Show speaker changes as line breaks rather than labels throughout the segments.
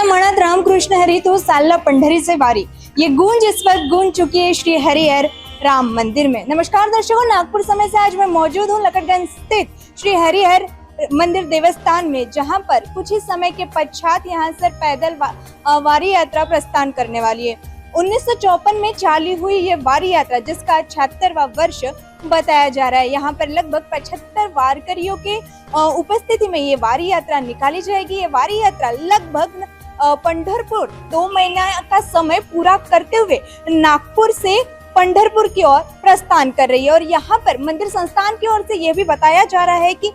ज्याच्या मनात रामकृष्ण हरी तो चालला पंढरी से वारी, ये गूंज इस वक्त गूंज चुकी है श्री हरिहर राम मंदिर में। नमस्कार दर्शकों, नागपुर समय से आज मैं मौजूद हूँ लकड़गंज स्थित श्री हरिहर मंदिर देवस्थान में, जहां पर कुछ ही समय के पश्चात यहां से पैदल वारी यात्रा प्रस्थान करने वाली है। 1954 में चालू हुई ये वारी यात्रा, जिसका 76वां वर्ष बताया जा रहा है। यहाँ पर लगभग 75 वारकरियों के उपस्थिति में ये वारी यात्रा निकाली जाएगी। ये वारी यात्रा लगभग पंढरपुर 2 महीना का समय पूरा करते हुए नागपुर से पंढरपुर की ओर प्रस्थान कर रही है। और यहाँ पर मंदिर संस्थान की ओर से यह भी बताया जा रहा है कि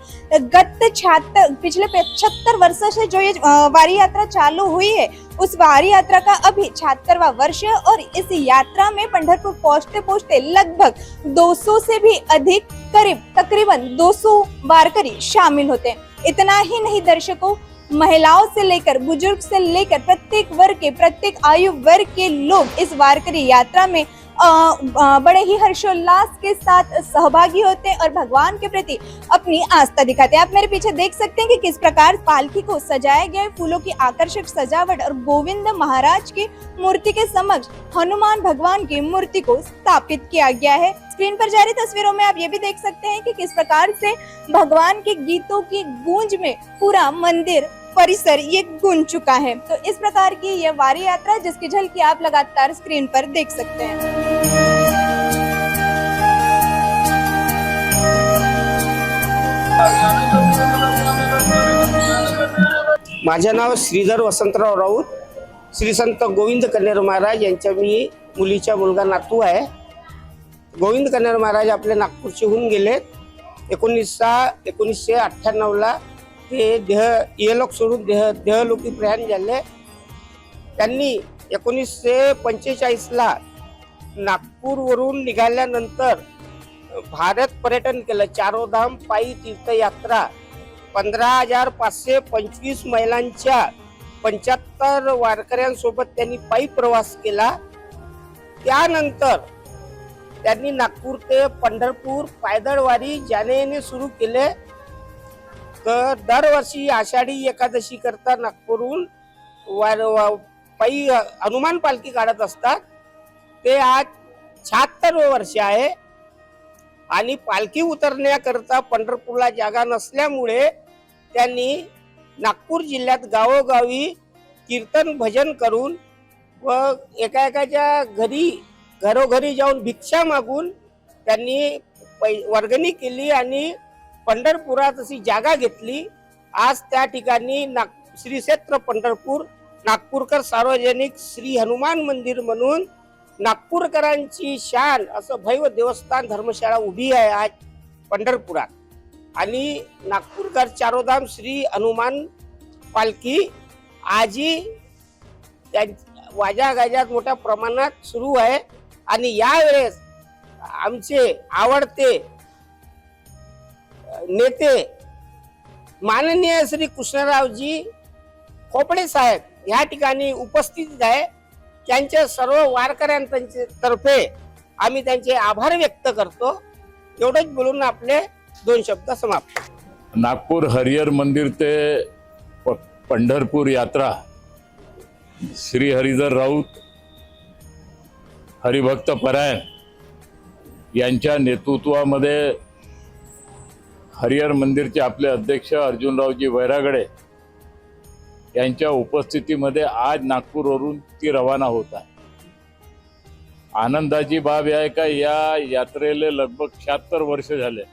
पिछले 75 वर्षों से जो ये वारी यात्रा चालू हुई है, उस वारी यात्रा का अभी 76वां वर्ष है। और इस यात्रा में पंढरपुर पहुंचते पहुंचते लगभग 200 से भी अधिक तकरीबन 200 वारकरी शामिल होते हैं। इतना ही नहीं दर्शकों, महिलाओं से लेकर बुजुर्ग से लेकर प्रत्येक वर्ग के, प्रत्येक आयु वर्ग के लोग इस वारकरी यात्रा में बड़े ही हर्षोल्लास के साथ सहभागी होते हैं और भगवान के प्रति अपनी आस्था दिखाते हैं। आप मेरे पीछे देख सकते हैं कि किस प्रकार पालकी को सजाया गया है, फूलों की आकर्षक सजावट और गोविंद महाराज की मूर्ति के समक्ष हनुमान भगवान की मूर्ति को स्थापित किया गया है। स्क्रीन पर जारी तस्वीरों में आप ये भी देख सकते हैं कि किस प्रकार से भगवान के गीतों की गूंज में पूरा मंदिर परिसर ये गूंज चुका है। तो इस प्रकार की यह वारी यात्रा, जिसकी झलकी आप लगातार स्क्रीन पर देख सकते हैं।
माझे नाव श्रीधर वसंतराव राऊत, श्री संत गोविंद कन्हेर महाराज यांच्या मी मुलीचा मुलगा नातू आहे। गोविंद कन्हेर महाराज आपले नागपूरचे होऊन गेले। 1998ला ते इहलोक सोडून देहलोकी प्रयाण झाले। त्यांनी 1945ला नागपूरवरून निघाल्यानंतर भारत पर्यटन केलं। चारोधाम पायी तीर्थयात्रा 15,525 महिलांच्या 75 वारकऱ्यांसोबत त्यांनी पायी प्रवास केला। त्यानंतर त्यांनी नागपूर ते पंढरपूर पायदळ वारी जाणे सुरू केले। तर दरवर्षी आषाढी एकादशी करता नागपूरहून पायी हनुमान पालखी काढत असतात। ते आज 76 वर्ष आहे आणि पालखी उतरण्याकरता पंढरपूरला जागा नसल्यामुळे त्यांनी नागपूर जिल्ह्यात गावोगावी कीर्तन भजन करून व एकाच्या घरोघरी जाऊन भिक्षा मागून त्यांनी वर्गणी केली आणि पंढरपुरात अशी जागा घेतली। आज त्या ठिकाणी श्री क्षेत्र पंढरपूर नागपूरकर सार्वजनिक श्री हनुमान मंदिर म्हणून नागपूरकरांची शान असं भव्य देवस्थान धर्मशाळा उभी आहे आज पंढरपुरात। आणि नागपूरकर चारोधाम श्री हनुमान पालखी आजही वाजा गाजात मोठ्या प्रमाणात सुरू आहे। आणि यावेळेस आमचे आवडते नेते माननीय श्री कृष्णरावजी खोपडे साहेब या ठिकाणी उपस्थित आहे। त्यांच्या सर्व वारकऱ्यांतर्फे आम्ही त्यांचे आभार व्यक्त करतो। एवढंच बोलून आपले 2 शब्द समाप्त।
नागपूर हरिहर मंदिर ते पंढरपूर यात्रा श्री हरिधर राऊत हरिभक्त परायण यांच्या नेतृत्वामध्ये हरिहर मंदिरचे आपले अध्यक्ष अर्जुनरावजी वैरागडे यांच्या उपस्थितीमध्ये आज नागपूरवरून ती रवाना होत आहे। आनंदाची बाब आहे का या यात्रेला लगभग 76 वर्ष झाले।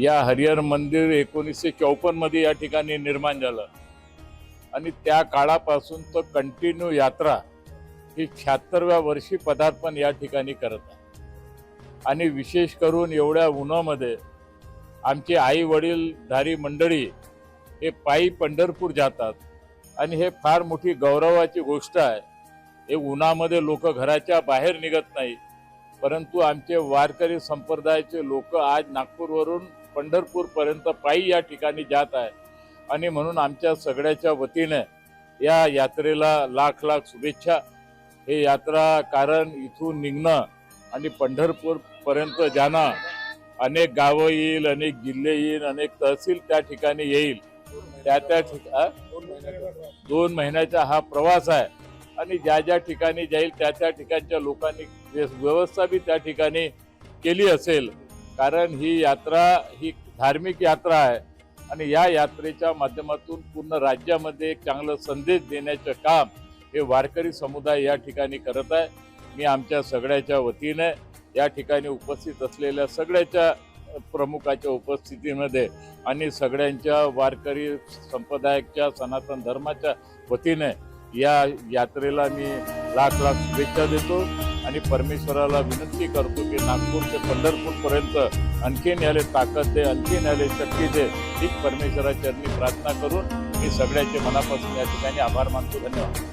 या हरिहर मंदिर 1954 मध्ये या ठिकाणी निर्माण झालं आणि त्या काळापासून तो कंटिन्यू यात्रा ही 76व्या वर्षी पदार्पण या ठिकाणी करत आहे। आणि विशेष करून एवढ्या उन्हामध्ये आमचे आई वडीलधारी मंडळी हे पायी पंढरपूर जातात आणि हे फार मोठी गौरवाची गोष्ट आहे। हे उन्हामध्ये लोक घराच्या बाहेर निघत नाही, परंतु आमचे वारकरी संप्रदायाचे लोक आज नागपूरवरून पंढरपूर पर्यंत पायी या ठिकाणी जात आहे। आणि म्हणून आमच्या सगळ्याच्या वतीने या यात्रेला लाख लाख शुभेच्छा। हे यात्रा कारण इथून निघणं आणि पंढरपूर पर्यंत जाणं, अनेक गावं येईल, अनेक जिल्हे येईल, अनेक तहसील त्या ठिकाणी येईल। त्या दोन महिन्याचा हा प्रवास आहे आणि ज्या ज्या ठिकाणी जाईल त्या त्या ठिकाणच्या लोकांनी व्यवस्था बी त्या ठिकाणी केली असेल, कारण ही यात्रा ही धार्मिक यात्रा आहे आणि या यात्रेच्या माध्यमातून पूर्ण राज्यामध्ये एक चांगला संदेश देण्याचं काम हे वारकरी समुदाय या ठिकाणी करत आहे. मी आमच्या सगळ्याच्या वतीने या ठिकाणी उपस्थित असलेल्या सगळ्याच्या प्रमुखाच्या उपस्थितीमध्ये आणि सगळ्यांच्या वारकरी संप्रदायाच्या सनातन धर्माच्या वतीने या यात्रेला मी लाख लाख शुभेच्छा देतो आणि परमेश्वराला विनंती करतो की नागपूर ते पंढरपूर पर्यंत आणखीन याले ताकद दे, आणखीन याले शक्ती दे, हीच परमेश्वराच्या चरणी प्रार्थना करून मी सगळ्याचे मनापासून या ठिकाणी आभार मानतो. धन्यवाद.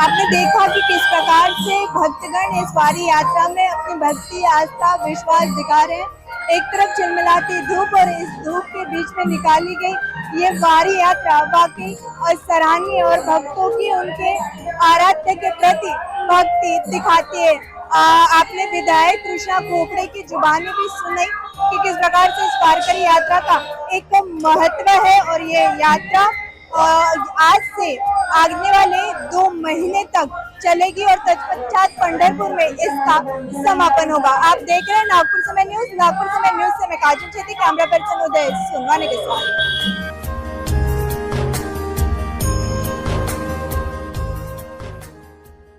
आपने देखा कि किस प्रकार से भक्तगण इस वारी यात्रा में अपनी भक्ति, आस्था, विश्वास दिखा रहे हैं। एक तरफ चिलमिलाती धूप और इस धूप के बीच में निकाली गई ये वारी यात्रा वाकई और सराहनीय और भक्तों की उनके आराध्य के प्रति भक्ति दिखाती है। आपने विधायक कृष्णा खोपड़े की जुबानी भी सुनी कि किस प्रकार से इस वारकरी यात्रा का एक महत्व है और ये यात्रा आज से आने वाले 2 महीने तक चलेगी और तत्पश्चात पंढरपुर में इसका समापन होगा। आप देख रहे हैं नागपुर समय न्यूज। नागपुर समय न्यूज से मैं काजल चेती, कैमरा पर्सन उदय सोनवाने के साथ।